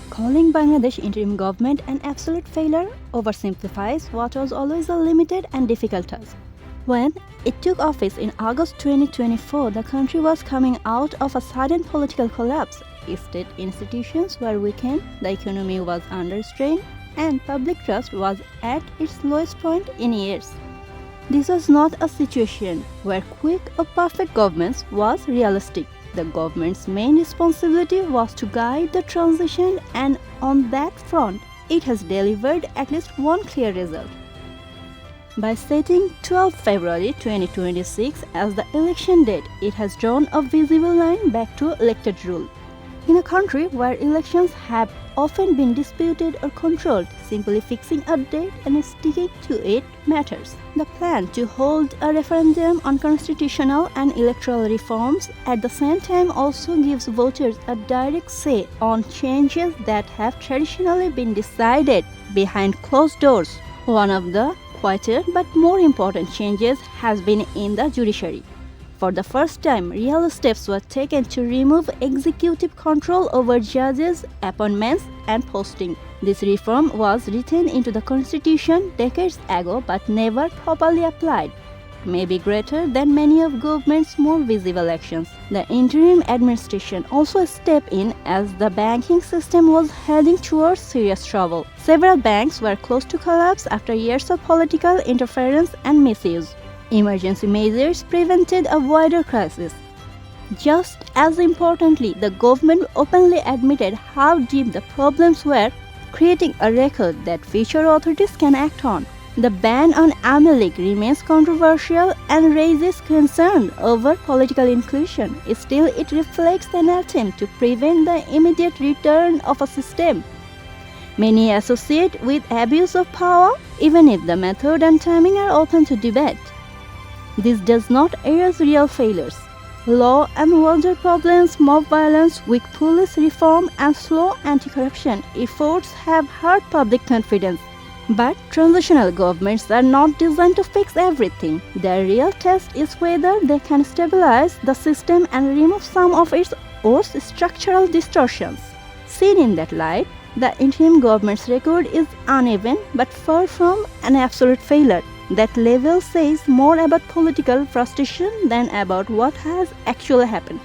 Calling Bangladesh interim government an absolute failure oversimplifies what was always a limited and difficult task. When it took office in August 2024, the country was coming out of a sudden political collapse. State institutions were weakened, the economy was under strain, and public trust was at its lowest point in years. This was not a situation where quick or perfect governance was realistic. The government's main responsibility was to guide the transition, and on that front, it has delivered at least one clear result. By setting 12 February 2026 as the election date, it has drawn a visible line back to elected rule. In a country where elections have often been disputed or controlled, simply fixing a date and sticking to it matters. The plan to hold a referendum on constitutional and electoral reforms at the same time also gives voters a direct say on changes that have traditionally been decided behind closed doors. One of the quieter but more important changes has been in the judiciary. For the first time, real steps were taken to remove executive control over judges' appointments and posting. This reform was written into the constitution decades ago but never properly applied. It may be greater than many of government's more visible actions. The interim administration also stepped in as the banking system was heading towards serious trouble. Several banks were close to collapse after years of political interference and misuse. Emergency measures prevented a wider crisis. Just as importantly, the government openly admitted how deep the problems were, creating a record that future authorities can act on. The ban on Awami League remains controversial and raises concern over political inclusion. Still, it reflects an attempt to prevent the immediate return of a system many associate with abuse of power, even if the method and timing are open to debate. This does not erase real failures. Law and order problems, mob violence, weak police reform, and slow anti-corruption efforts have hurt public confidence. But transitional governments are not designed to fix everything. Their real test is whether they can stabilize the system and remove some of its worst structural distortions. Seen in that light, the interim government's record is uneven but far from an absolute failure. That level says more about political frustration than about what has actually happened.